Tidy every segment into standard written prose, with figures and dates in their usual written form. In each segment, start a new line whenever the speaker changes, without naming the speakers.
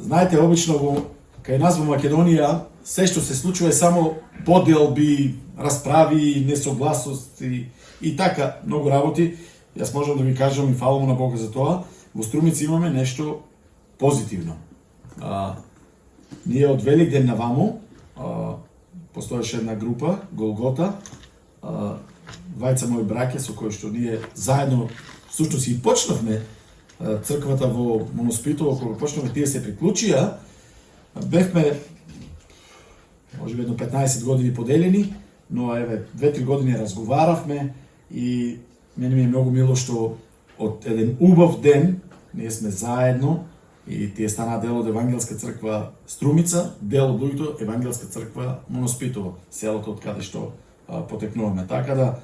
Знаете, обично кај нас во Македонија, се што се случува е само поделби, расправи, несогласности и така многу работи. Јас можам да ви кажам и фалам на Бога за тоа. Во Струмица имаме нешто позитивно. Ние од Великден наваму постоеше една група, Голгота, двајца мои браќа со кои што ние заедно всушност и почнавме црквата во Моноспитово, кога почнавме тие се приклучија, бевме можеби едно 15 години поделени, но еве 2-3 години разговаравме и мене ми е многу мило што од еден убав ден ние сме заедно и тие станаа дел од Евангелска црква Струмица, дел од луѓето Евангелска црква Моноспитово, селото од каде што потекнуваме. Така да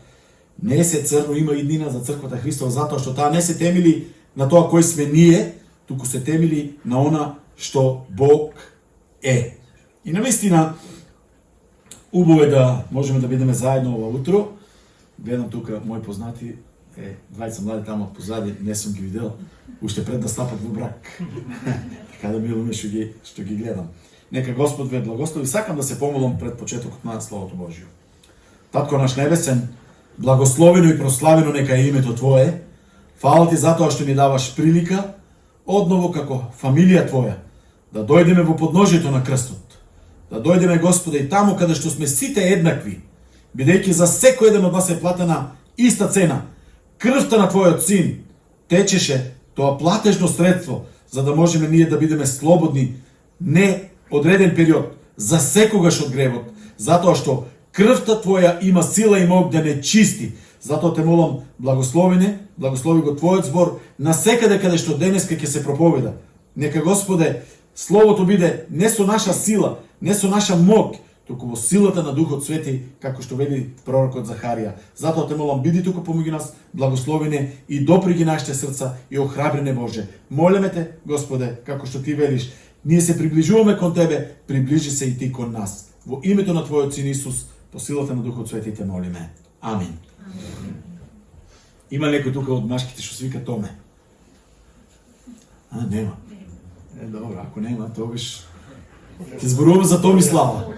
не се црно, има иднина за црквата Христова, затоа што таа не се темели на тоа кој сме ние, туку се темели на она што Бог е. И навистина, убаво е да можеме да бидеме заедно ова утро. Гледам тука мои познати, двајца млади таму позади, не сум ги видел, уште пред да стапат во брак. Така да милуме што ги гледам. Нека Господ ве благослови. Сакам да се помолам пред почетокот на Словото Божјо. Татко наш небесен, благословено и прославено нека е името Твое. Фала Ти затоа што ни даваш прилика, одново како фамилија Твоја, да дојдеме во подножието на крстот. Да дојдеме, Господе, и таму каде што сме сите еднакви, бидејќи за секој еден од нас е платена иста цена. Крвта на Твојот Син течеше тоа платежно средство, за да можеме ние да бидеме слободни, не одреден период, за секогаш од гревот, затоа што крвта Твоја има сила и мог да не чисти. Затоа те молам, благослови го Твојот збор на секаде каде што денеска ќе се проповеда. Нека, Господе, Словото биде не со наша сила, не со наша мог, туку во силата на Духот Свети, како што вели пророкот Захарија. Затоа те молам, биди тука помеѓу нас, благословене и допри нашите срца и охрабрене, Боже. Молеме те, Господе, како што Ти велиш, ние се приближуваме кон Тебе, приближи се и Ти кон нас. Во името на Твојот Син Исус, по силата на Духот Свети те молиме. Амин. Има некој тука од машките што се вика Томе? Нема. Добро, ако нема, тогаш ќе зборуваме за Томислава.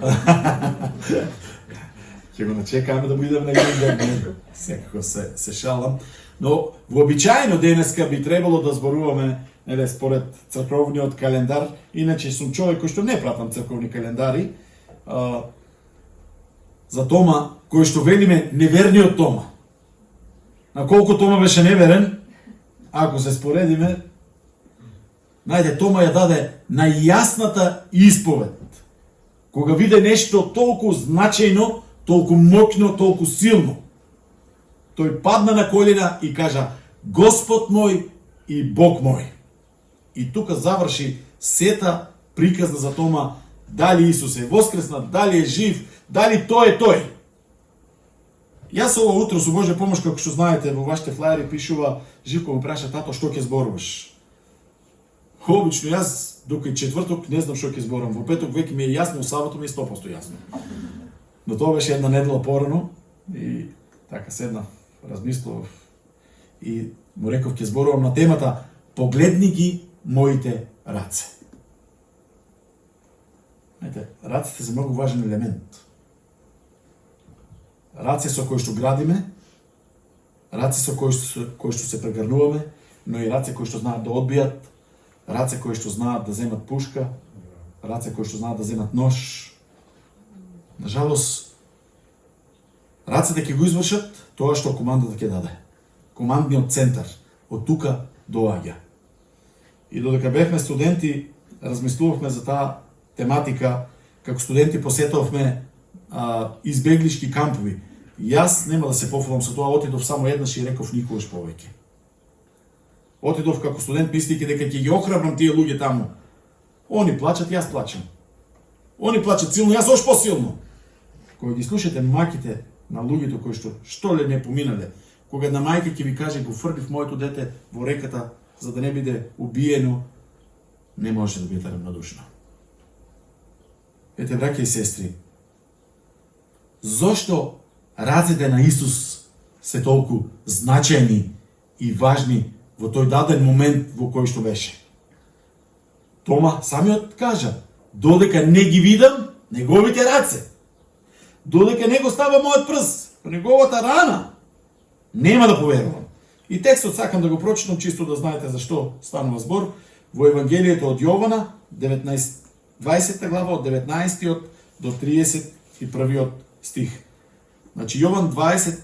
Ќе го начекаме да му идем на Илинден. Секако се шалам. Но вообичаено денеска би требало да зборуваме според црковниот календар. Иначе сум човек кој што не пратам црковни календари. За Тома, кој што велиме неверниот Тома. На колку Тома беше неверен, ако се споредиме, најде Тома ја даде најјасната исповед. Кога виде нешто толку значајно, толку мокно, толку силно, тој падна на колена и кажа: Господ мој и Бог мој. И тука заврши сета приказна за Тома, дали Исус е воскреснат, дали е жив, дали тој е тој. Јас ова утро со Божја помош, како што знаете, во вашите флаери пишува, Живко ме праша: тато, што ќе зборуваш? Обично јас, дока и четврток, не знам што ќе зборам. Во петок веќе ми е јасно, во сабота ми е 100% јасно. Но тоа беше една недела порано и така седнав, размислував и му реков ќе зборувам на темата Погледни ги моите раце. Знаете, раците се многу важен елемент. Раце со кои што градиме, раце со кои што се прегрнуваме, но и раце кои што знаат да одбијат, раце кои што знаат да земат пушка, раце кои што знаат да земат нож. Нажалост, рацете ќе го извршат тоа што командата ќе даде. Командниот центар од тука доаѓа. И додека бевме студенти, размислувавме за таа тематика, како студенти посетувавме избеглишки кампови. Јас нема да се пофалам со тоа, отидов само еднаш и реков никогаш повеќе. Отидов како студент мислејќи дека ќе ги охрабрам тие луѓе таму. Они плачат, јас плачам. Они плачат силно, јас ош посилно. Кога ги слушате маките на луѓето кои што ле не поминале, кога една мајка ќе ви каже: го фрлив моето дете во реката за да не биде убиено, не може да биде равнодушна. Ете, браќа и сестри, зошто рацете на Исус се толку значајни и важни во тој даден момент во кој што беше? Тома самиот кажа, додека не ги видам неговите раце, додека не го става мојот прст по неговата рана, нема да поверувам. И текстот сакам да го прочитам, чисто да знаете зашто станува збор, во Евангелието од Јована, 20 глава, од 19 до 31 стих. Значи, Јован 20,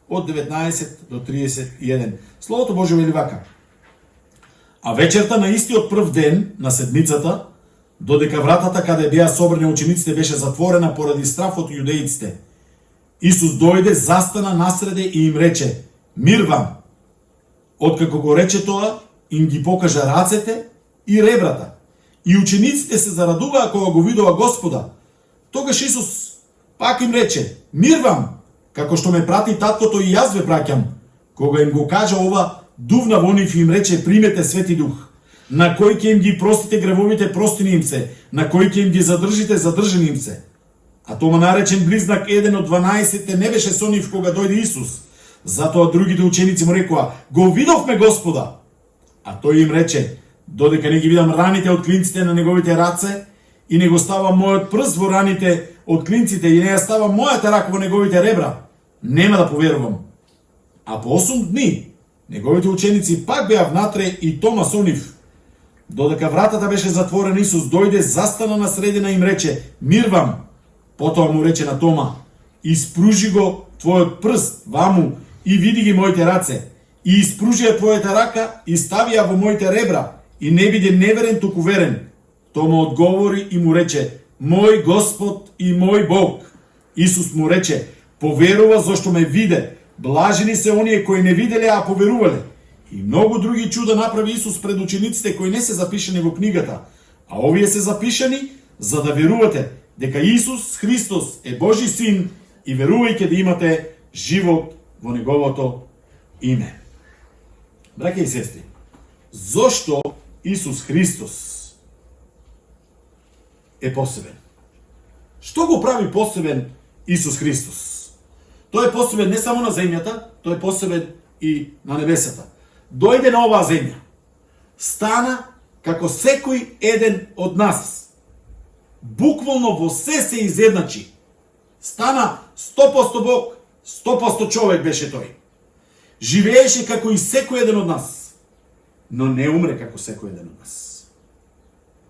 од 19 до 31. Словото Божие вели вака. А вечерта на истиот прв ден на седмицата, додека вратата каде беа собрани учениците беше затворена поради страф од јудеиците, Исус дојде, застана насреде и им рече: мир вам! Откако го рече тоа, им ги покажа рацете и ребрата. И учениците се зарадуваа кога го видоа Господа. Тогаш Исус пак им рече: мир вам! Како што ме прати таткото и јас ве праќам. Кога им го кажа ова, дувна во нив и им рече: примете Свети Дух. На кој ќе им ги простите гревовите, простени им се. На кој ќе им ги задржите, задржани им се. А Тома, наречен близнак, еден од 12, не беше со нив кога дојде Исус. Затоа другите ученици му рекоа: го видовме Господа. А тој им рече: додека не ги видам раните од клинците на неговите раце и не го става мојот прст во раните од клинците и не ја става мојата рака во неговите ребра, нема да поверувам. А по 8 дни неговите ученици пак беа внатре и Тома со нив. Додека вратата беше затворена, Исус дојде, застана на средина и им рече: мир вам! Потоа му рече на Тома: испружи го твојот прст ваму и види ги моите раце, и испружи ја твојата рака и стави ја во моите ребра, и не биде неверен, туку верен. Тома одговори и му рече: мој Господ и мој Бог. Исус му рече: поверува зашто ме виде, блажени се оние кои не виделе, а поверувале. И многу други чуда направи Исус пред учениците кои не се запишани во книгата, а овие се запишани за да верувате дека Исус Христос е Божи Син и верувајќи да имате живот во Неговото име. Браќа и сестри, зошто Исус Христос е посебен? Што го прави посебен Исус Христос? Тој е посебен не само на земјата, тој е посебен и на небесата. Дојде на оваа земја, стана како секој еден од нас. Буквално во се изедначи. Стана 100% Бог, 100% човек беше тој. Живееше како и секој еден од нас, но не умре како секој еден од нас.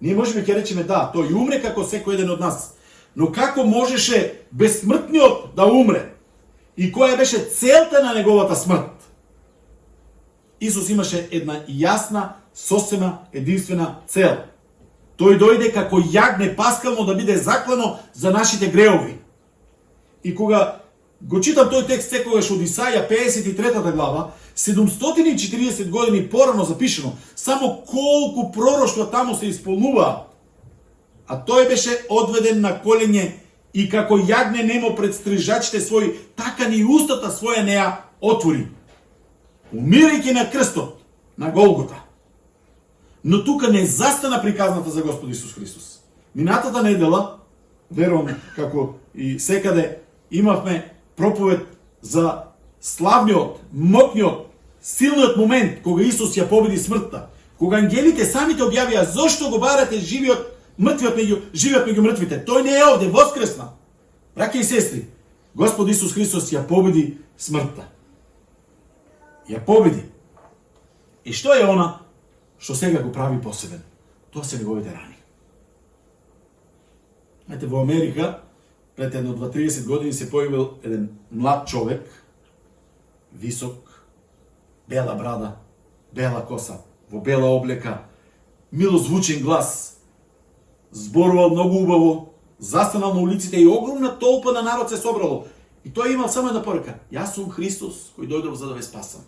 Ние можеме ќе речеме да, тој умре како секој еден од нас, но како можеше безсмртниот да умре? И која беше целта на неговата смрт? Исус имаше една јасна, сосема, единствена цел. Тој дојде како јагне паскално да биде заклано за нашите греови. И кога го читам тој текст секогаш од Исаја 53 глава, 740 години порано запишено, само колку пророштва таму се исполнуваа. А тој беше одведен на колење и како јагне немо пред стрижачите своји, така ни устата своја не ја отвори, умирајќи на крстот на Голгота. Но тука не застана приказната за Господ Исус Христос. Минатата недела, верувам како и секаде, имавме проповед за славниот, мокниот, силниот момент кога Исус ја победи смртта. Кога ангелите самите објавија зошто го барате живиот, живиот меѓу мртвите. Тој не е овде, воскресна. Браќа и сестри, Господ Исус Христос ја победи смртта. Ја победи. И што е она што сега го прави посебен? Тоа се неговите рани. Знаете, во Америка пред едно 20-30 години се појавил еден млад човек, висок, бела брада, бела коса, во бела облека, милозвучен глас, зборувал многу убаво, застанал на улиците и огромна толпа на народ се собрало. И тој имал само една порака: јас сум Христос кој дојдов за да ве спасам.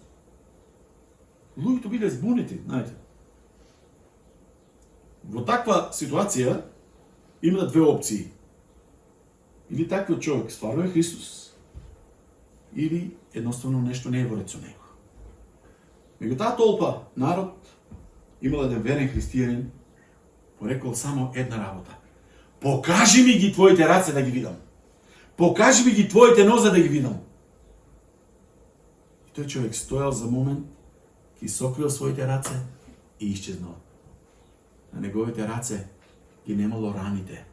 Луѓето биле збунети, знаете. Во таква ситуација има две опции. Или таквиот човек стварно е Христос, или едноставно нешто не е во ред со него. Меѓу таа толпа народ имал еден верен христијанин, порекол само една работа: покажи ми ги твоите раце да ги видам. Покажи ми ги твоите нозе да ги видам. И тој човек стоял за момент, ги сокрил своите раце и исчезнал. на неговите раце ги немало раните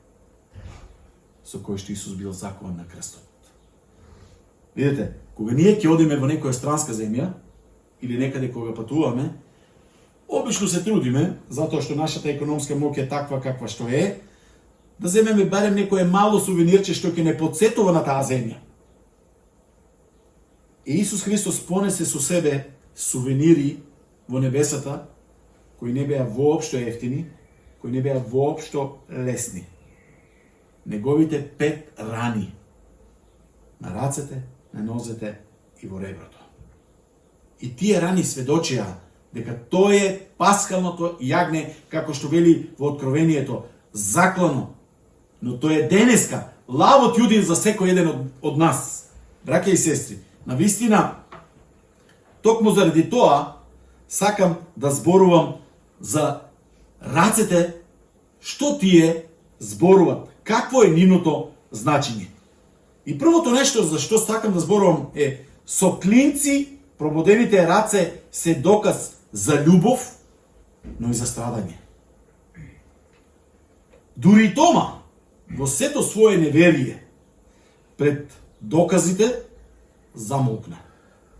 со кои што Исус бил закован на крстот. Видете, кога ние ќе одиме во некоја странска земја или некаде кога патуваме, обично се трудиме, затоа што нашата економска моќ е таква каква што е, да земеме барем некое мало сувенирче што ќе не подсетува на таа земја. И Исус Христос понесе со себе сувенири во небесата, кои не беа воопшто ефтини, кои не беа воопшто лесни. Неговите 5 рани на рацете, на нозете и во реброто. И тие рани сведочија дека тој е пасхалното јагне, како што вели во Откровението, заклано, но тој е денеска лавот јудин за секој еден од нас. Браќа и сестри, навистина, токму заради тоа, сакам да зборувам за рацете, што тие зборуват, какво е нивното значење. И првото нешто за што сакам да зборувам е со клинци прободените раце се доказ за љубов, но и за страдање. Дури и Тома, во сето свое неверие, пред доказите, замолкна.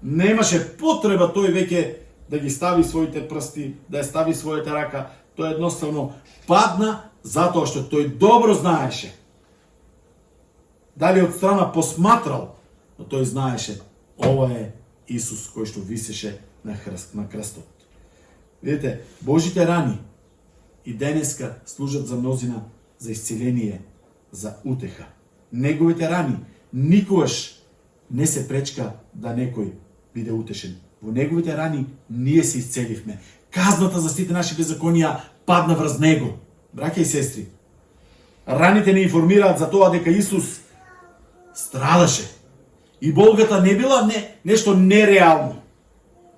Немаше потреба тој веќе да ги стави своите прсти, да ја стави својата рака. Тој едноставно падна, затоа што тој добро знаеше. Дали од страна посматрал, но тој знаеше, ова е Исус кој што висеше на крстот. Видите, Божите рани и денеска служат за мнозина за исцеление, за утеха. Неговите рани никогаш не се пречка да некој биде утешен. Во неговите рани ние се исцеливме. Казната за сите наши беззаконија падна врз него. Браќа и сестри, раните не информираат за тоа дека Исус страдаше. И болката не била нешто нереално.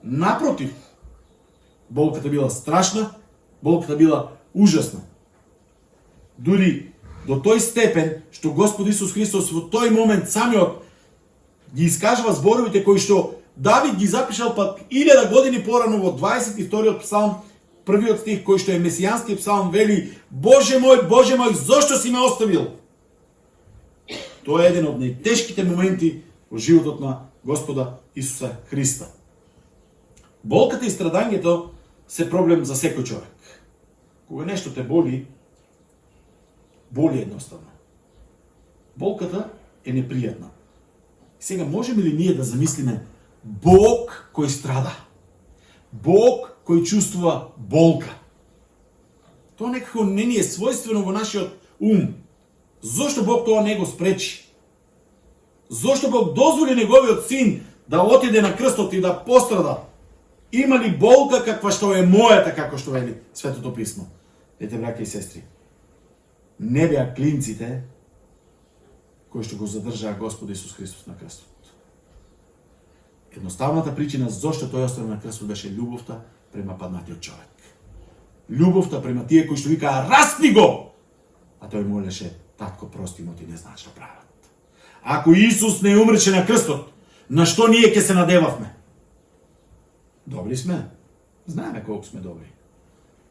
Напротив, болката била страшна, болката била ужасна. Дури до тој степен што Господ Исус Христос во тој момент самиот ги искажува зборовите кои што Давид ги запишал пак 1000 години порано во 22-иот псалм, првиот стих кој што е месијански псалм, вели: Боже мој, зошто си ме оставил? Тоа е еден од најтешките моменти во животот на Господа Исуса Христа. Болката и страдањето се проблем за секој човек. Кога нешто те боли, боли едноставно. Болката е непријатна. Сега можеме ли ние да замислиме Бог кој страда? Бог кој чувствува болка? Тоа некако не ни е својствено во нашиот ум. Зошто Бог тоа не го спречи? Зошто Бог дозволи неговиот син да отиде на крстот и да пострада? Има ли болка каква што е мојата, како што вели Светото писмо? Ете, браќа и сестри, не беа клинците кои што го задржаа Господ Исус Христос на крстот. Едноставната причина зошто тој остана на крстот беше љубовта према паднатиот човек. Љубовта према тие кои што викаа распни го, а тој молеше: татко, прости му, ти не знаеш што прават. Ако Исус не умреше на крстот, на што ние ќе се надевавме? Добри сме. Знаеме колку сме добри.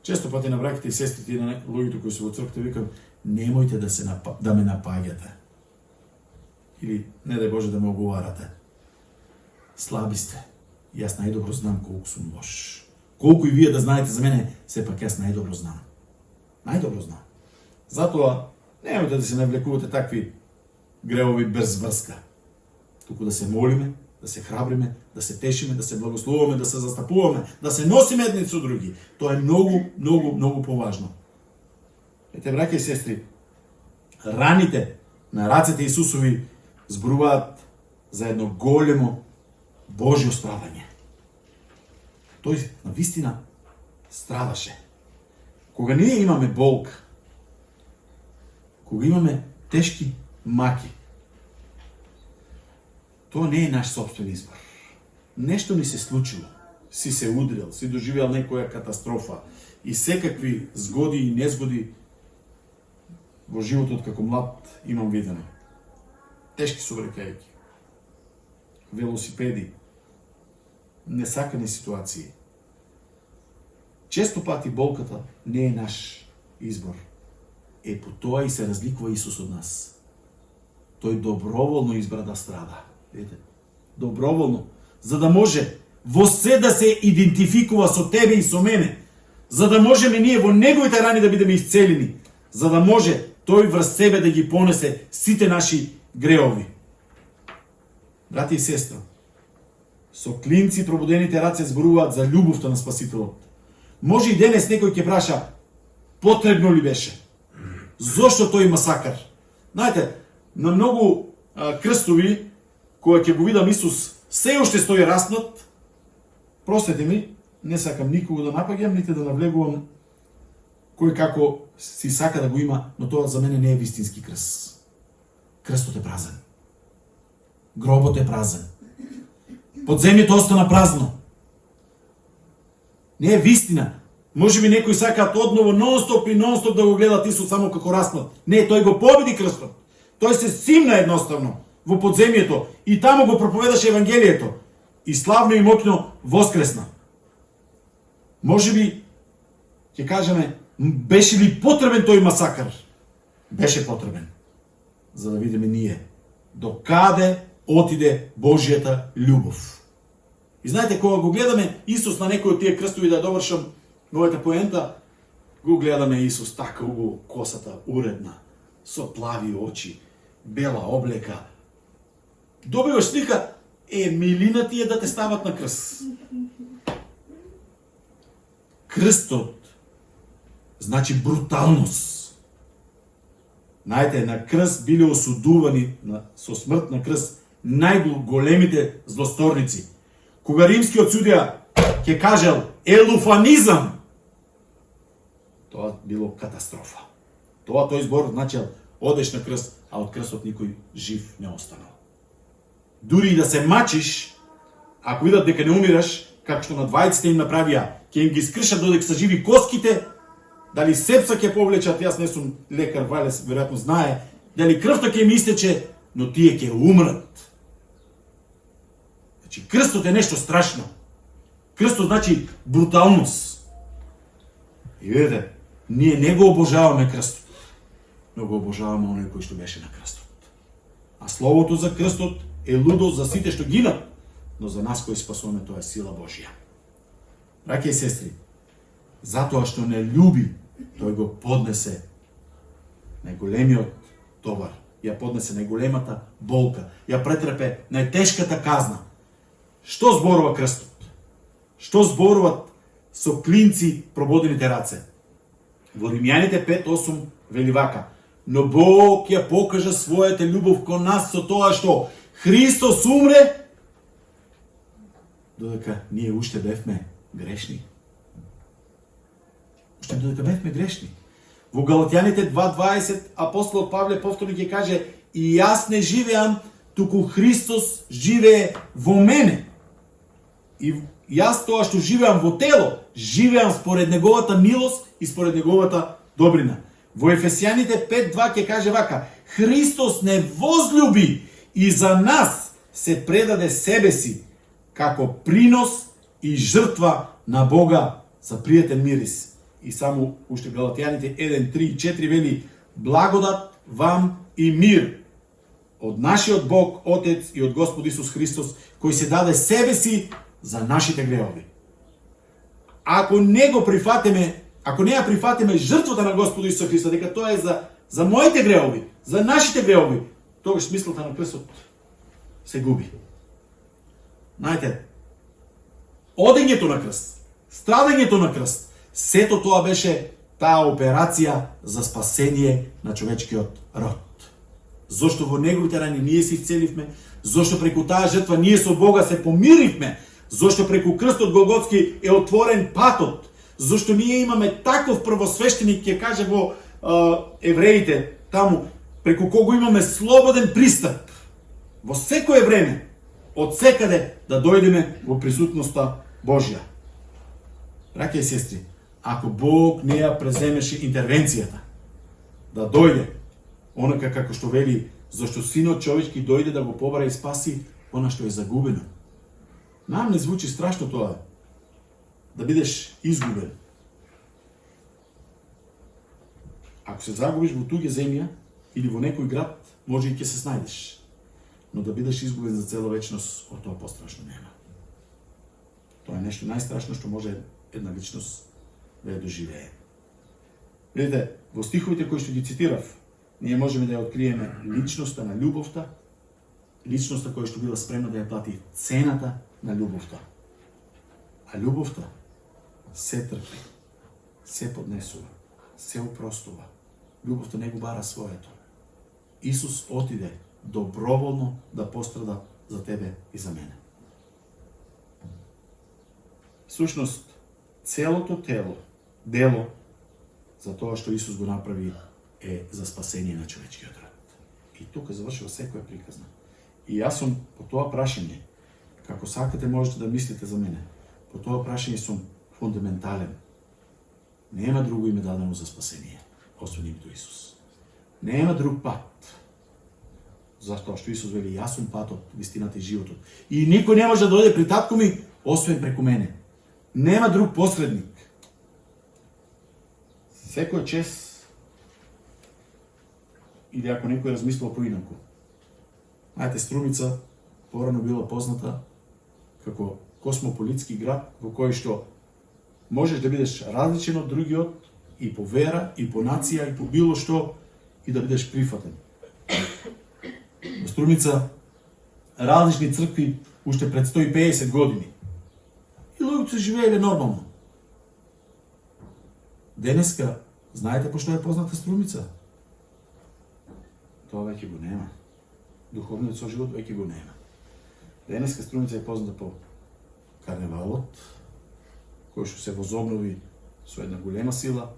Често пати на браќите и сестрите и на луѓето кои се во црквата викам: немојте да ме напаѓате. Или не дај Боже да ме оговарате. Слаби сте. Јас најдобро знам колку сум лош. Колку и вие да знаете за мене, сепак јас најдобро знам. Најдобро знам. Затоа немојте да се навлекувате такви гревови без врска. Туку да се молиме, да се храбриме, да се тешиме, да се благословуваме, да се застапуваме, да се носиме едни со други. Тоа е многу поважно. Ете, браќа и сестри, раните на рацете Исусови зборуваат за едно големо Божјо страдање. Тој навистина страдаше. Кога ние имаме болка, кога имаме тешки маки, тоа не е наш собствен избор. Нешто ни се случило. Си се удрил, си доживеал некоја катастрофа и секакви згоди и незгоди во животот како млад имам видено. Тешки собрекајки, велосипеди, несакани ситуации. често пати болката не е наш избор. По тоа и се разликува Исус од нас. Тој доброволно избра да страда. Видите? Доброволно. За да може во се да се идентификува со тебе и со мене. За да можеме ние во неговите рани да бидеме исцелени. За да може тој врз себе да ги понесе сите наши греови. Брати и сестра, со клинци пробудените раце зборуваат за љубовта на Спасителот. Може и денес некој ќе праша, потребно ли беше? Зошто тој масакар? Знаете, на многу крстови, која ќе го видам Исус, се уште стои раснат, простете ми, не сакам никого да напаѓам, нити да навлегувам кој како си сака да го има, но тоа за мене не е вистински крст. Крстот е празен. Гробот е празен. Подземјето остана празно. Не е вистина. Може би некои сакаат одново нон-стоп да го гледат Исус само како раснат. Не, тој го победи крстот. Тој се симна едноставно во подземјето и таму го проповедаше Евангелието. И славно и моќно воскресна. Може би, ќе кажеме, беше ли потребен тој масакар? Беше потребен. За да видиме ние до каде отиде Божјата љубов. И знаете, кога го гледаме Исус на некој од тие крстови, да довршам мојата поента, го гледаме Исус така убаво, косата уредна, со плави очи, бела облека. Добиваш слика, милина ти е да те стават на крст. Крстот значи бруталност. Знаете, на крст биле осудувани со смрт на крст најголемите злосторници. Кога римскиот судија ќе кажел елуфанизам, тоа било катастрофа. Тој збор значел одеш на крст, а од крстот никој жив не останал. Дури и да се мачиш, ако видат дека не умираш, како што на двајците им направија, ќе им ги скршат додека се живи коските, дали сепса ќе повлечат, јас не сум лекар, Валес веројатно знае, дали крвта ќе им истече, но тие ќе умрат. Значи, крстот е нешто страшно. Крстот значи бруталност. И видите, ние не го обожаваме крстот, но го обожаваме оној кој што беше на крстот. А словото за крстот е лудост за сите што гинат, но за нас кои спасуваме тоа е сила Божја. Браќа и сестри, затоа што не љуби, тој го поднесе најголемиот товар, ја поднесе најголемата болка, ја претрпе најтешката казна. Што зборува крстот? Што зборуват со клинци прободените раце? Во Римјаните 5:8 вели вака: но Бог ја покажа својата љубов кон нас со тоа што Христос умре, додека ние уште бевме грешни. Уште додека бевме грешни. Во Галатјаните 2:20 апостолот Павле повторно ќе каже: и јас не живеам, туку Христос живее во мене. И јас тоа што живеам во тело, живеам според неговата милост и според неговата добрина. Во Ефесијаните 5:2 ќе каже вака: Христос не возлюби и за нас се предаде себе си како принос и жртва на Бога за пријатен мирис. И само уште Галатјаните 1:3-4 вели: благодат вам и мир од нашиот Бог Отец и од Господ Исус Христос, кој се даде себе си за нашите греови. Ако не го прифатиме, ако не ја прифатиме жртвата на Господ Исус Христос, дека тоа е за моите греови, за нашите греови, тогаш смислата на крстот се губи. Знаете, одењето на крст, страдањето на крст, сето тоа беше таа операција за спасение на човечкиот род. Зошто во неговите рани ние се исцеливме, зошто преку таа жртва ние со Бога се помиривме, зошто преку крстот Голготски е отворен патот, зошто ние имаме таков првосвештеник, ќе каже во евреите, таму, преку кого имаме слободен пристап во секое време, од секаде да дојдеме во присутноста Божја. Браќа и сестри, ако Бог не ја преземеше интервенцијата, да дојде, онака како што вели, зашто Синот човечки дојде да го побара и спаси она што е загубено. Нам не звучи страшно тоа, да бидеш изгубен. Ако се загубиш во туѓа земја или во некој град, може и ќе се снајдеш. Но да бидеш изгубен за цела вечност, од тоа пострашно нема. Тоа е нешто најстрашно што може една личност да ја доживее. Видите, во стиховите кои што ги цитирав, ние можеме да ја откриеме личноста на љубовта, личноста која што била спремна да ја плати цената на љубовта. А љубовта се трпи, се поднесува, се опростува. Љубовта не го бара своето. Исус отиде доброволно да пострада за тебе и за мене. Сушност, целото дело за тоа што Исус го направи е за спасение на човечкиот род. И тука завршува секоја приказна. И јас сум по тоа прашање, како сакате можете да мислите за мене, по тоа прашање сум фундаментален. Нема друго име дадено за спасение, освен името Исус. Нема друг пат. Затоа што Исус вели, јас сум патот, вистината и животот. И никој не може да дојде при татко ми, освен преку мене. Нема друг посредник. Секој чест, или ако некој размислува поинаку. Знаете, Струмица порано била позната како космополитски град во кој што можеш да бидеш различен од другиот и по вера, и по нација, и по било што, и да бидеш прифатен. Во Струмица различни цркви уште пред 150 години. И луѓето живееле нормално. Денеска, знаете по што е позната Струмица? Тоа веќе го нема. Духовниот соживот веќе го нема. Денеска Струмица е позната по карневалот, кој што се возобнови со една голема сила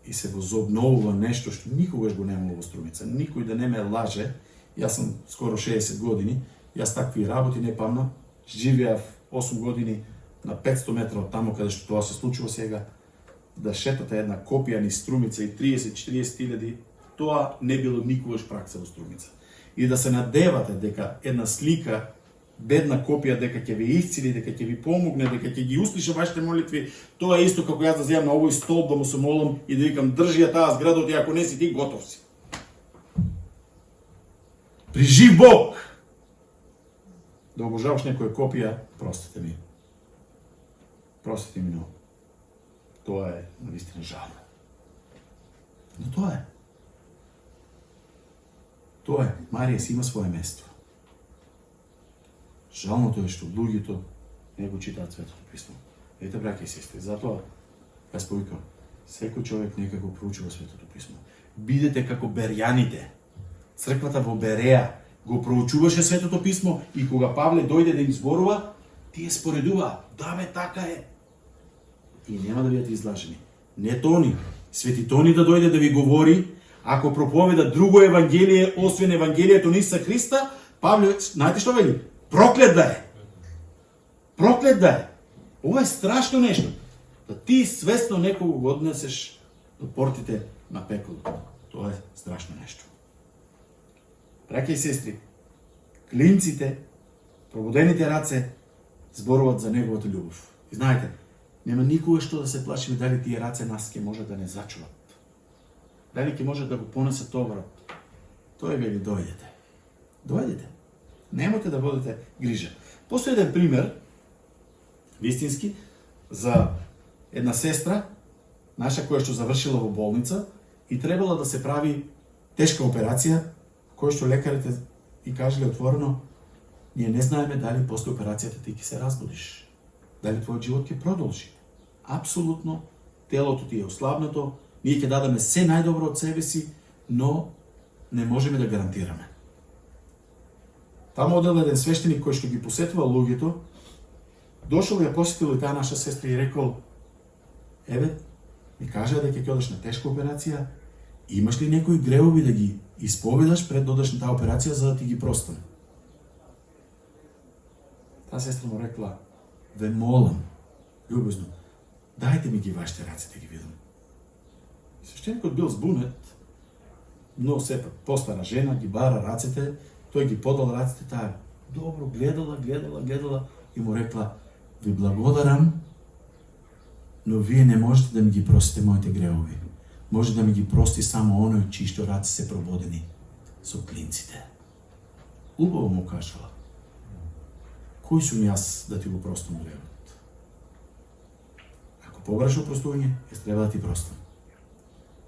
и се возобновува нешто што никогаш го нема во Струмица. Никој да не ме лаже. Јас сум скоро 60 години, јас такви работи не памнам. Живеав 8 години на 500 метра од тамо каде што тоа се случува сега. Да шетате една копија низ Струмица и 30-40 илјади, тоа не било никогаш пракса во Струмица. И да се надевате дека една слика, бедна копија, дека ќе ви исцели, дека ќе ви помогне, дека ќе ги услиша вашите молитви, тоа е исто како јас да земам на овој столб да му се молам и да викам држи ја таа зградот и ако не си ти готов си. При жив Бог да обожаваш некоја копија, простите ми. Простите ми, но тоа е наистина жално. Но тоа е. Тоа е. Марија си има своје место. Жалното е што луѓето не го читаат Светото писмо. Ете, браќа и сестри, затоа јас повикам, секој човек нека го проучува Светото писмо. Бидете како берјаните. Црквата во Береја го проучуваше Светото писмо и кога Павле дојде да им зборува, тие споредува. Да бе, така е. И нема да бидете излажени. Не Тони, Свети Тони да дојде да ви говори, ако проповеда друго евангелие, освен евангелието на Исуса Христа, Павле, знаете што вели? Проклет да е. Проклет да е. Ова е страшно нешто. Да ти свесно некого го однесеш до портите на пеколот. Тоа е страшно нешто. Браќа и сестри, клинците, пробудените раце зборуваат за неговата љубов. И знаете, нема никога што да се плашиме дали тие раце нас ќе може да не зачуват. Дали ќе може да го понесе товарот. Тој вели дојдете. Дојдете. Немојте да водите грижа. Постои еден пример, вистински, за една сестра, наша која што завршила во болница и требала да се прави тешка операција, која што лекарите и кажале отворено, ние не знаеме дали после операцијата ти ќе се разбудиш. Дали твојот живот ќе продолжи. Апсолутно, телото ти е ослабнато, ние ќе дадеме се најдобро од себе си, но не можеме да гарантираме. Таму одел еден свештеник кој што ги посетувал луѓето, дошол ја посетил и таа наша сестра и рекол, еве, ми кажа дека ќе одеш на тешка операција, имаш ли некои гревови да ги исповедаш пред да одеш на таа операција за да ти ги простам? Таа сестра му рекла, ве молам, љубезно, дајте ми ги вашите раце да ги видам. Свештеникот бил збунет, но сепак постара жена, ги бара рацете, тој ги подал рацете, таа добро гледала и му рекла, ви благодарам, но вие не можете да ми ги простите моите гревови. може да ми ги прости само оној чии што раци се прободени со клинците. Убаво му кажала. Кој сум јас да ти го простам гревот? Ако побраш опростување, јас треба да ти простам.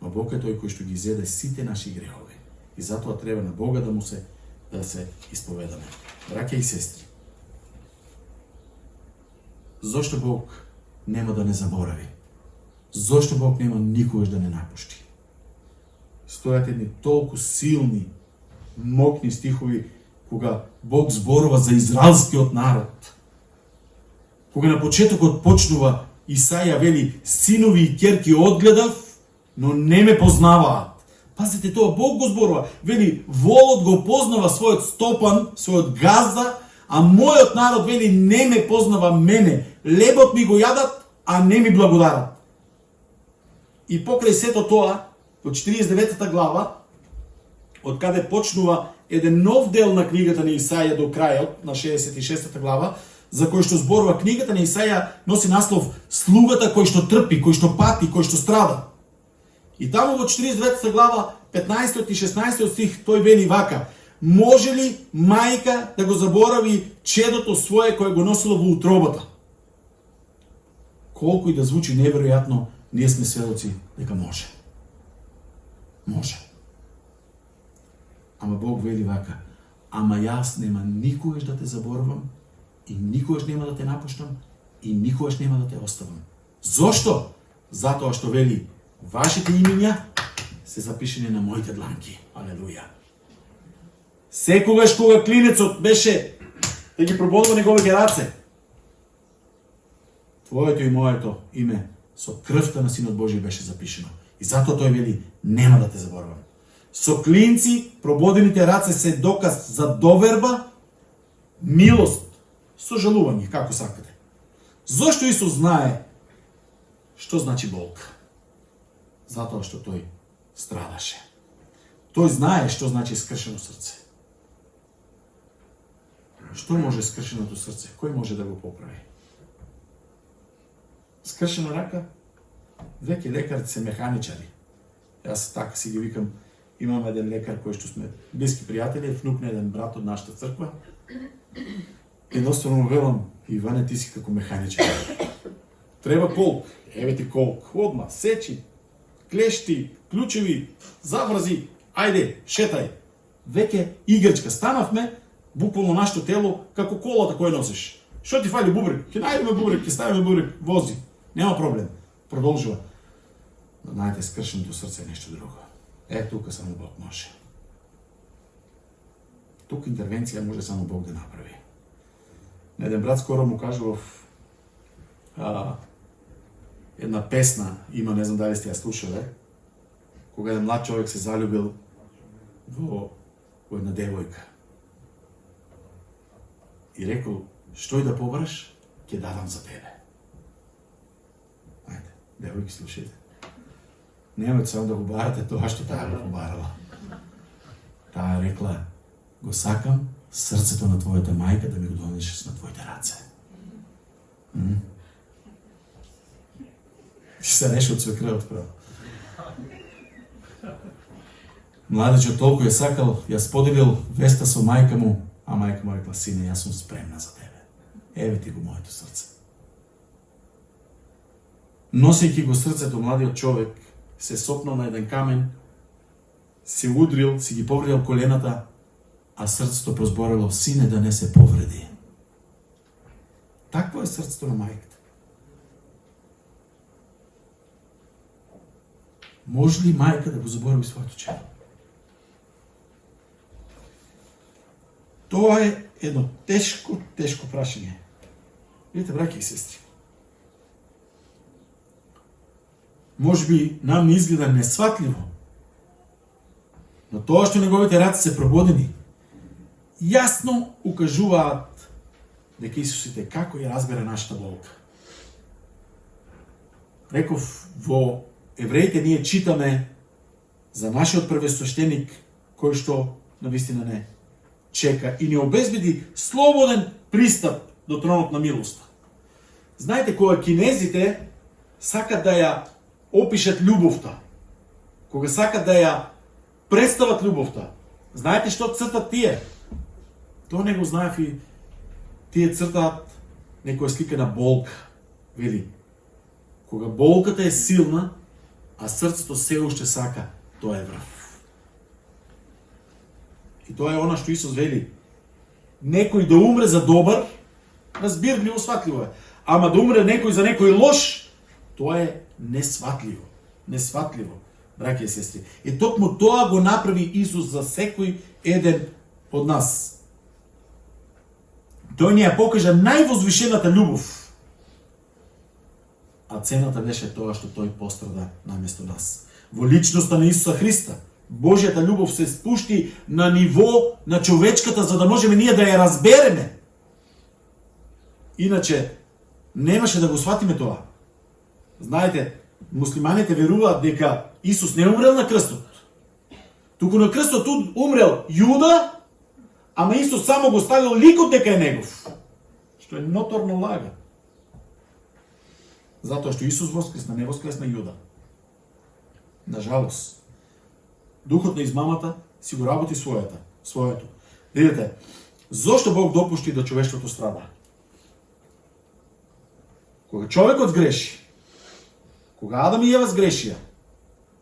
Но Бог е тој кој што ги зеде сите наши грехови. И затоа треба на Бога да се исповедаме. Браќа и сестри, зошто Бог нема да не заборави? Зошто Бог нема никогаш да не напушти? Стојат едни толку силни, мокни стихови кога Бог зборува за израелскиот народ. Кога на почетокот почнува, Исаја вели: синови и ќерки одгледав, но не ме познаваат. Пазите, тоа Бог го зборува. Вели: волот го познава својот стопан, својот газда, а мојот народ, вели, не ме познава мене. Лебот ми го јадат, а не ми благодарат. И покрај сето тоа, во 49 глава, од каде почнува еден нов дел на книгата на Исаја до крајот, на 66 глава, за кој што зборува книгата на Исаја, носи наслов слугата кој што трпи, кој што пати, кој што страда. И таму во 49 глава, 15 и 16 стих, тој вели вака: може ли мајка да го заборави чедото свое кое го носило во утробата? Колку и да звучи неверојатно, ние сме сведоци дека може. Може. Ама Бог вели вака: ама јас нема никогаш да те заборавам и никогаш нема да те напуштам и никогаш нема да те оставам. Зошто? Затоа што вели: вашите имиња се запишени на моите дланки. Алелуја. Секогаш кога клинецот беше да ги прободува неговите раце, твоето и моето име со крвта на Синот Божи беше запишено. И затоа тој вели: нема да те заборавам. Со клинци прободените раце се доказ за доверба, милост, сожалување, како сакате. Зошто Исус знае што значи болка? Затоа што тој страдаше. Тој знае што значи скршено срце. Што може скршеното срце? Кој може да го поправи? Скршена рака? Веќе лекарите се механичари. Јас така си ги викам, имам еден лекар кој што сме блиски пријатели, внук на еден брат од нашата црква. Едноставно му велам: Иване, ти си како механичар. Треба колк, еве ти колк, одма, сечи, клешти, клучеви, заврзи, ајде, шетај. Веќе играчка станавме, буквално нашето тело како колата која носиш. Што ти фали бубрек? Ќе најдеме бубрек, ќе ставиме бубрек, вози. Нема проблем. Продолжува. Но знаете, скршеното срце е нешто друго. Тука само Бог може. Тук интервенција може само Бог да направи. На еден брат скоро му кажував една песна, има, не знам дали сте ја слушале, кога еден млад човек се залюбил во една девојка. И рекол: што и да побраш, ќе дадам за тебе. Ајде, девојки, слушайте. Немојте само да го барате тоа што таа го побарала. Таа рекла: го сакам срцето на твојата мајка да ми го донесеш на твоите раце. И се реши од свекрвот право. Младечот толку ја сакал, ја споделил веста со мајка му, а мајка му рекла: сине, јас сум спремна за тебе. Еве ти го моето срце. Носејќи го срцето, младиот човек се сопнал на еден камен, се удрил, си ги повредил колената, а срцето прозборило: сине, да не се повреди. Такво е срцето на мајката. Може ли мајка да го заборави своето чело? Тоа е едно тешко прашање. Видите, браќи и сестри, може би нам не изгледа несватливо, но тоа што неговите раце се прободени, јасно укажуваат дека Исусите како ја разбера нашата болка. Реков, во Евреите ние читаме за нашиот првосвещеник кој што навистина не чека и не обезбеди слободен пристап до тронот на милоста. Знаете, кога кинезите сакат да ја опишат љубовта, кога сакат да ја представат љубовта. Знаете што цртат тие? Тоа не го знаев и тие цртаат некоја слика на болка. Вели, кога болката е силна, а срцето се уште сака, тоа е врав. И тоа е она што Исус вели. Некој да умре за добар, разбирливо, сватливо е. Ама да умре некој за некој лош, тоа е несватливо. Несватливо, браќи и сестри. И токму тоа го направи Исус за секој еден од нас. Тој ни ја покажа највозвишената љубов. А цената беше тоа што тој пострада наместо нас. Во личноста на Исуса Христа, Божјата љубов се спушти на ниво на човечката, за да можеме ние да ја разбереме. Иначе, немаше да го сватиме тоа. Знаете, муслиманите веруваат дека Исус не умрел на крстот. Туку на крстот умрел Јуда, ама Исус само го ставил ликот дека е негов. Што е ноторно лага. Затоа што Исус воскресна, не воскресна Јуда. Нажалост. Духот на измамата си го работи своето. Видите, зошто Бог допушти да човештвото страда? Кога човекот сгреши, кога Адам и Ева сгрешија,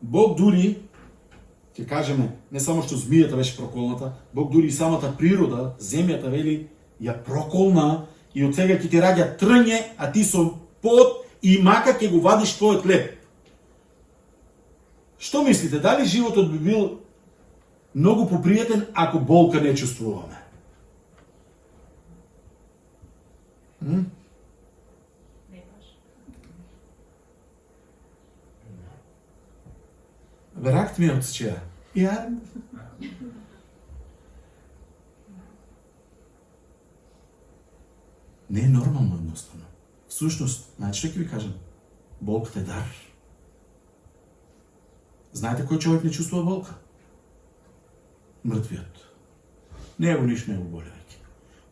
Бог дури, ќе кажеме, не само што змијата беше проколната, Бог дури и самата природа, земјата, вели, ја проколна и од сега ќе ти раѓа трње, а ти со пот и мака ќе го вадиш твојот леп. Што мислите, дали животот би бил многу попријатен ако болка не чувствуваме?
Не баш.
Веракт ми од вчера. Ја? Не е нормално едноставно. Всушност, знаете што ќе ви кажам? Болката е дар. Знаете кој човек не чувствува болка? Мртвиот. Него ништо не го боли веќе.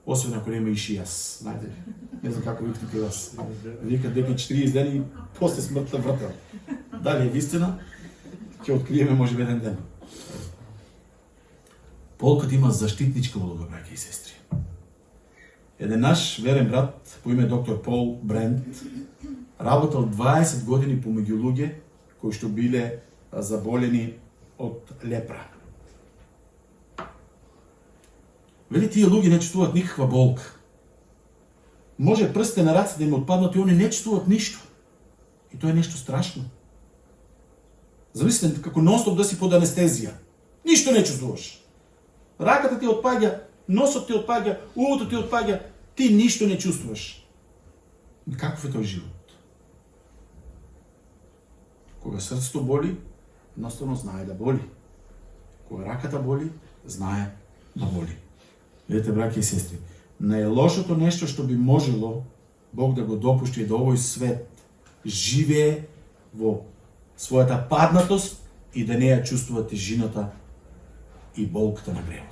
Освен ако нема ишијас, знаете ли? Не знам како викате при вас. Викат дека 40 дена и после смртта вртел. Дали е вистина? Ќе откриеме може еден ден. Болката има заштитничка улога, браќа и сестри. Еден наш верен брат по име доктор Пол Брент работел 20 години помеѓу луѓе кои што биле заболени од лепра. Вели, тие луѓе не чувствуваат никаква болка. Може прстите на рацете да им отпаднат и они не чувствуваат ништо. И тоа е нешто страшно. Замислете како нонстоп да си под анестезија. Ништо не чувствуваш. Раката ти отпаѓа, носот ти отпаѓа, ухото ти отпаѓа, ти ништо не чувствуваш. Каков е тој живот? Кога срцето боли, едноставно знае да боли. Кога раката боли, знае да боли. Видите, браќи и сестри, најлошото нешто што би можело Бог да го допушти до овој свет живее во својата паднатост и да не ја чувствува тежината и болката на гревот.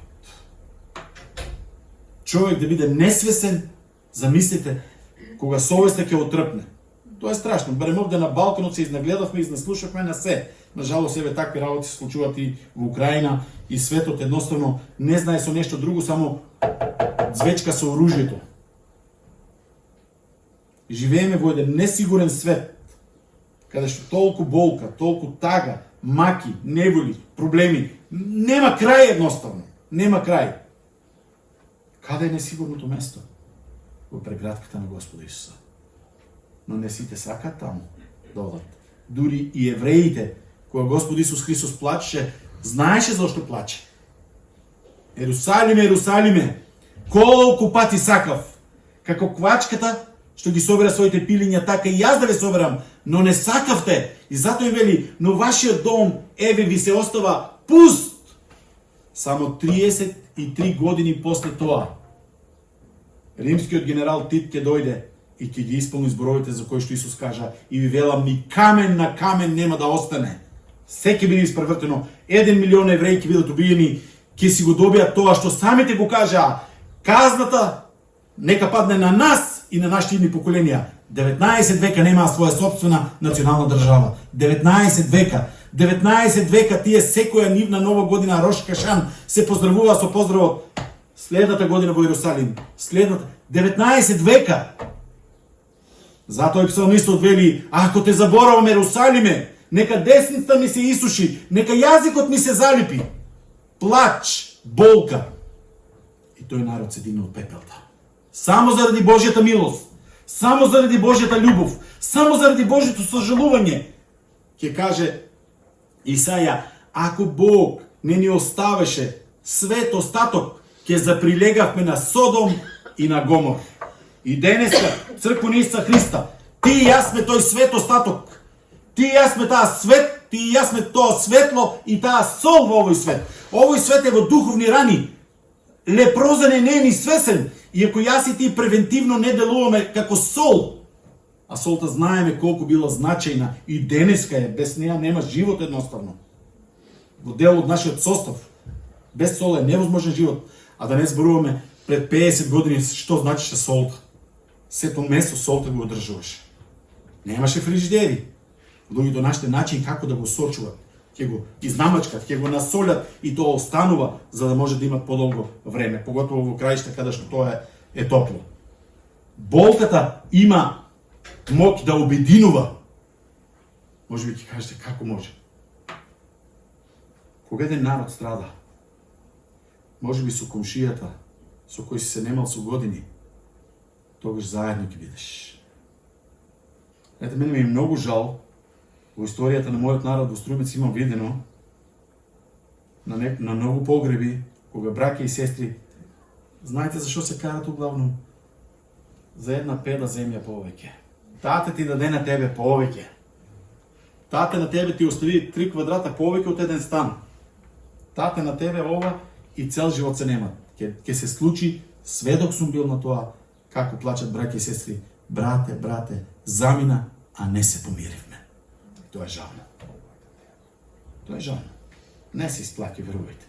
Човек да биде несвесен, замислите, кога совеста ќе отрпне. Тоа е страшно. Барем овде на Балканот се изнагледавме, изнаслушавме на се. Нажалост, еве такви работи се случуваат и во Украина, и светот едноставно не знае со нешто друго, само звечка со оружјето. Живееме во еден несигурен свет, каде што толку болка, толку тага, маки, неволи, проблеми, нема крај едноставно. Нема крај. Каде е несигурното место? Во преградката на Господа Исуса. Но не сите сакаат таму да одат. Дури и евреите, кога Господ Исус Христос плачеше, знаеше зашто плаче. Ерусалиме, Ерусалиме, колку пати сакав, како квачката што ги собира своите пилиња, така и јас да ве соберам, но не сакавте. И затоа им вели, но вашиот дом, еве ви се остава пуст. Само 33 години после тоа, римскиот генерал Тит ќе дојде и ќе ги исполни зборовите за кои што Исус кажа, и ви велам, ни камен на камен нема да остане. Се ќе биде испревртено, 1 милион евреи ќе бидат убиени, ќе си го добијат тоа што самите го кажа. Казната нека падне на нас и на нашите идни поколенија. 19 века немаа своја собствена национална држава. 19 века. 19 века тие секоја нивна нова година Рош Хашан се поздравува со поздравот следната година во Иерусалим. Следната 19 века. Затоа и псалмистот вели: ако те заборавам Иерусалиме, нека десницата ми се исуши, нека јазикот ми се залипи. Плач, болка. И тој народ се дигна од пепелта. Само заради Божјата милост, само заради Божјата љубов, само заради Божјото сожалување. Ќе каже Исаја: ако Бог не ни оставеше свет остаток, ќе заприлегавме на Содом и на Гомор. И денеска, црква на Исуса Христа, ти и јас сме тој свет остаток. Ти и јас сме таа свет, ти и јас сме тоа светло и таа сол во овој свет. Овој свет е во духовни рани. Лепрозен е не е ни свесен, иако јас и ти превентивно не делуваме како сол. А солта знаеме колку била значајна и денеска е, без неја нема живот едноставно. Во дел од нашиот состав, без сол е невозможен живот. А да не зборуваме пред 50 години што значеше солта. Сето место солта го одржуваше. Немаше фрижидери. Луѓето нашите начин како да го сочуват. Ќе го изнамачкат, ќе го насолят и тоа останува за да може да имат подолго време, поготово во краишта каде што тоа е топло. Болката има моќ да обединува. Може би ќе кажете како може. Кога еден народ страда, може би со комшијата, со кој си се немал со години, тогаш заедно ќе бидеш. Ете, мене ми е многу жал, во историјата на мојот народ во Струмец имам видено на многу погреби, кога браќа и сестри, знаете зашо се карат углавно? За една педа земја повеќе. Тате ти даде на тебе повеќе. Тате на тебе ти остави 3 квадрата повеќе од еден стан. Тате на тебе ова и цел живот се нема. Ќе се случи, сведок сум бил на тоа, како плачат браќа и сестри. Брате, замина, а не се помиривме. Тоа е жално. Тоа е жално. Не се исплаќа, верувајте.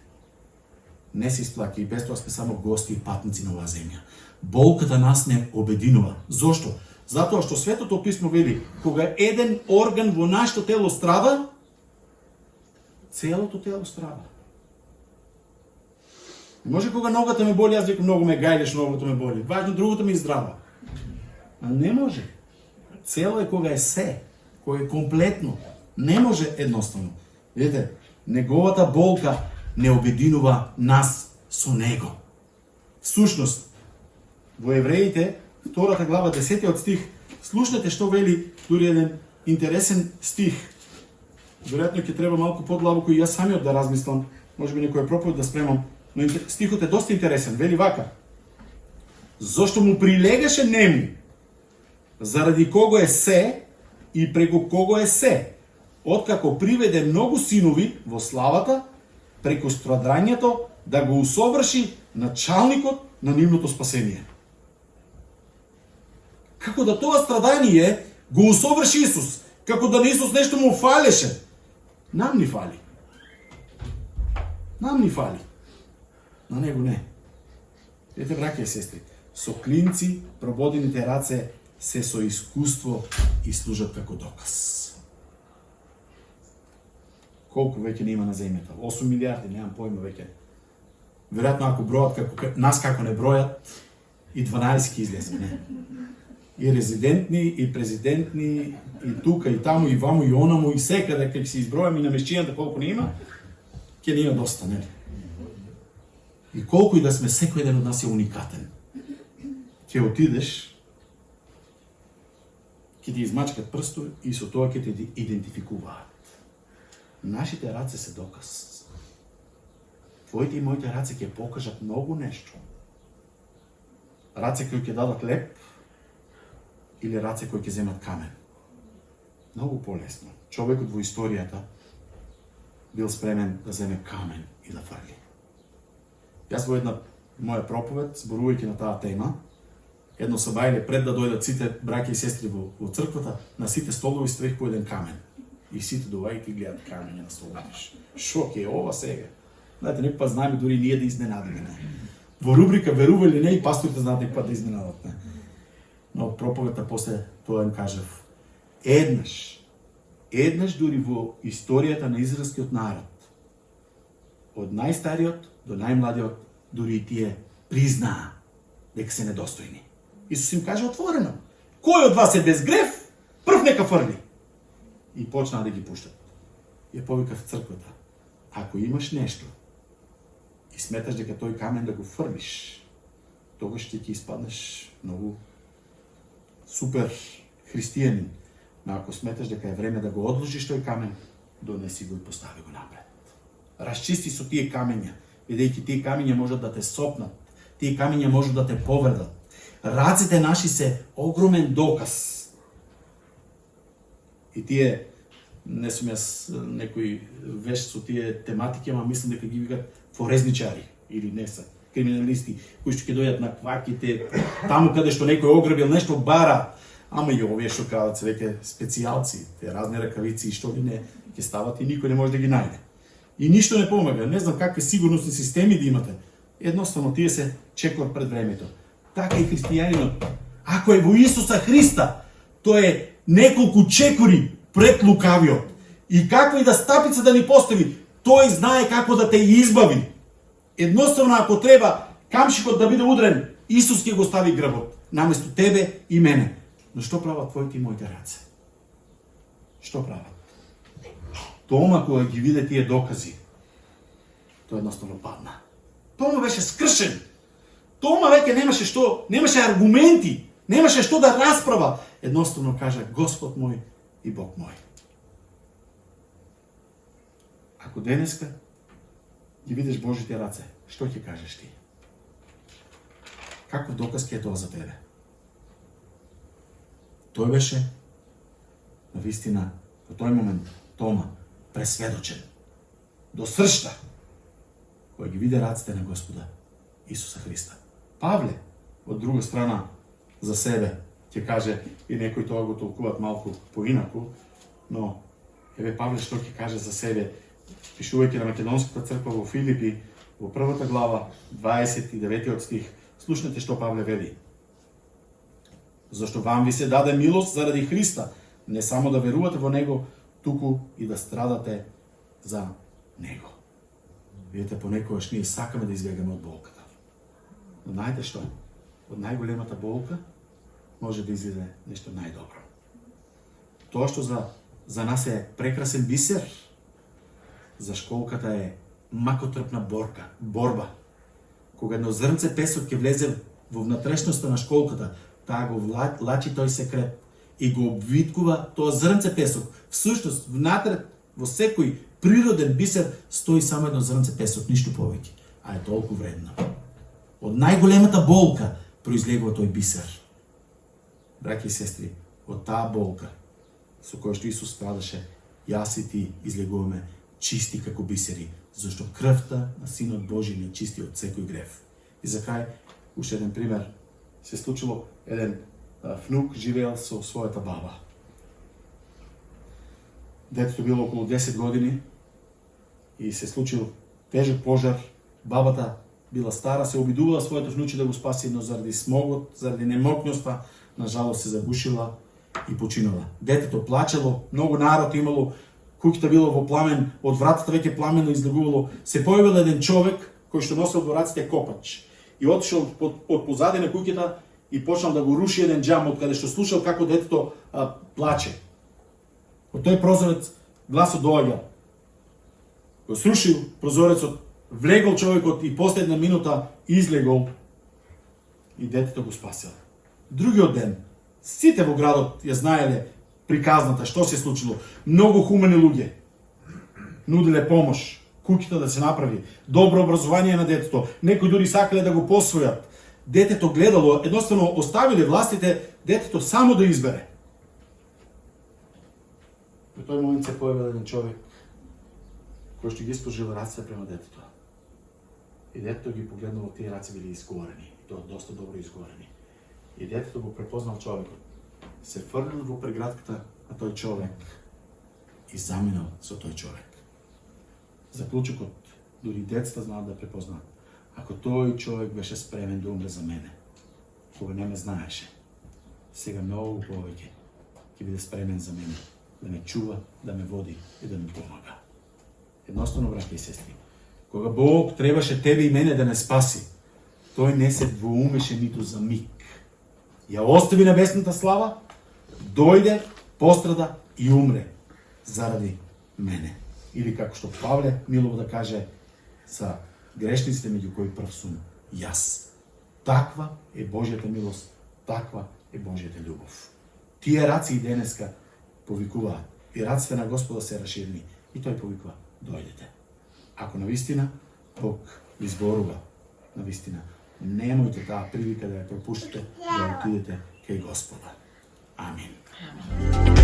Не се исплаќа и без тоа сме само гости и патници на оваа земја. Болката нас не обединува. Зошто? Затоа што Светото писмо вели, кога еден орган во нашето тело страда, целото тело страда. Не може кога ногата ме боли, аз викам многу ме гајлеш, ногата ме боли. Важно другото ми издрава. А не може. Цело е кога е се, кога е комплетно. Не може едноставно. Видите, неговата болка не обединува нас со него. Всушност, во Евреите, 2 глава, 10 стих, слушнете што вели дури еден интересен стих. Веројатно ќе треба малку подлабоко и јас самиот да размислам, може би некоја проповед да спремам, но стихот е доста интересен. Вели вака: зошто му прилегаше нему, заради кого е се и преку кого е се, откако приведе многу синови во славата, преку страдањето да го усоврши началникот на нивното спасение. Како да тоа страдание го усоврши Исус, како да на Исус нешто му фалеше. Нам ни фали. Нам ни фали. На него не. Ете, браќа и сестри, со клинци прободените раце се со искуство и служат како доказ. Колку веќе не има на земјата? 8 милиарди, немам појма веќе. Веројатно ако бројат како нас како не бројат, и 12 ќе излезе, не. И резидентни, и президентни, и тука, и таму, и ваму, и онаму, и секаде, кога се избројам и намешчијата колку не има, ќе не има доста, не? И колку и да сме, секој еден од нас е уникатен. Ќе отидеш, ќе ти измачкат прстов и со тоа ќе те идентификуваат. Нашите раце се доказ. Твоите и моите раце ќе покажат многу нешто. Раце кои ќе дадат леп или раце кои ќе земат камен. Многу полесно. Човекот во историјата бил спремен да земе камен и да фрли. Јас во една моја проповед, зборувајќи на таа тема, едно сабајле пред да дојдат сите браќа и сестри во црквата, на сите столови ставих по еден камен. И сите доаѓаат и гледат камења на столовиш. Шо ќе е ова сега? Знаете, некој пат знаеме дури ние да изненадиме. Во рубрика верува или не, и пасторите знаат некој пат да изненадат. Но проповедта после тоа им кажав: еднаш Еднаш дури во историјата на израелскиот народ, од најстариот до најмладиот, дури и тие признаа дека се недостојни. Исус им каже отворено: кој од вас е без грев, прв нека фрли. И почнаа да ги пуштат. Ја повикав црквата: ако имаш нешто и сметаш дека тој камен да го фрлиш, тогаш ќе ти испаднеш многу супер христијанин. Но ако сметаш дека е време да го одложиш тој камен, донеси го и постави го напред. Расчисти со тие камења, бидејќи тие камења можат да те сопнат, тие камења можат да те повредат. Раците наши се огромен доказ. И тие, не сум јас некој вешт со тие тематики, ама мислам дека ги викат форезничари, или не се, криминалисти, кои што ќе дојдат на кваките, таму каде што некој ограбил нешто бара, ама и овие што кажат се веќе специјалци, те разни ракавици и што ли не, ќе стават и никој не може да ги најде. И ништо не помага, не знам какви сигурностни системи да имате. Едноставно тие се чекор пред времето. Така и христијанинот, ако е во Исуса Христа, тој е неколку чекори пред лукавиот. И каква и да стапица да ни постави, тој знае како да те избави. Едноставно, ако треба камшикот да биде удрен, Исус ќе го стави грбот, наместо тебе и мене. Но што прават твоите и моите раце? Што прават? Тома, кога ги виде тие докази, тој едноставно падна. Тома беше скршен. Тома веќе немаше аргументи, немаше што да расправа. Едноставно кажа: Господ мој и Бог мој. Ако денеска ги видиш Божите раце, што ќе кажеш ти? Каков доказ ќе е тоа за тебе? Тој беше, на вистина, во тој момент, Тома, пресведочен. До сршта, кој ги виде раците на Господа Исуса Христа. Павле, од друга страна, за себе, ќе каже, и некои тоа го толкуваат малку поинаку, но, еве Павле што ќе каже за себе, пишувајќи на Македонската црква во Филипи, во првата глава, 29 стих, слушнете што Павле вели. Зашто вам ви се даде милост заради Христа, не само да верувате во Него, туку и да страдате за Него. Видите, понекогаш ние сакаме да избегаме од болката. Но знаете што? Од најголемата болка може да излезе нешто најдобро. Тоа што за нас е прекрасен бисер, за школката е макотрпна борба. Кога едно зрнце песок ќе влезе во внатрешноста на школката, таа го лачи тој секрет и го обвиткува тоа зрнце песок. Всушност, внатре во секој природен бисер стои само едно зрнце песок, ништо повеќе, а е толку вредно. Од најголемата болка произлегува тој бисер. Браќи и сестри, од таа болка со која што Исус страдаше, јас и ти излегуваме чисти како бисери, зашто крвта на Синот Божи не чисти од секој грев. И за крај, уште еден пример, се случило еден внук живеел со својата баба. Детето било околу 10 години и се случил тежок пожар. Бабата била стара, се обидувала своето внуче да го спаси, но заради смогот, заради немокноста, на жалост се загушила и починала. Детето плачело, многу народ имало, куќата било во пламен, од вратата веќе пламено излегувало. Се појавил еден човек кој што носел во раците копач и отишел од позади на куќата и почнал да го руши еден џам, од каде што слушал како детето плаче. Од тој прозорец гласот доаѓа. Го срушил прозорецот, влегол човекот и последна минута излегол и детето го спасил. Другиот ден, сите во градот ја знаеле приказната, што се случило. Многу хумани луѓе нудиле помош, куќата да се направи, добро образование на детето, некои дури сакале да го посвојат. Детето гледало, едноставно оставиле властите детето само да избере. Во тој момент се појавил еден човек кој што ги испожил раците према детето. И детето ги погледнало, тие раце били изговорени, и тоа доста добро изговорени. И детето го препознал човекот. Се фрлил во преградката на тој човек и заминал со тој човек. Заклучокот, дури децата знаат да препознаат. Ако тој човек беше спремен да умре за мене, кога не ме знаеше, сега многу повеќе ќе биде спремен за мене, да ме чува, да ме води и да ми помага. Едноставно, браќа и сестри, кога Бог требаше тебе и мене да не спаси, тој не се двоумеше ниту за миг. Ја остави небесната слава, дојде, пострада и умре заради мене. Или како што Павле милово да каже, за грешниците меѓу кои прв сум јас. Таква е Божјата милост, таква е Божјата љубов. Тие раци и денеска повикуваат. И раците на Господа се раширени. И тој повикува, дојдете. Ако навистина Бог изборува, навистина, немојте таа прилика да ја пропуштите, да отидете кај Господа. Амин.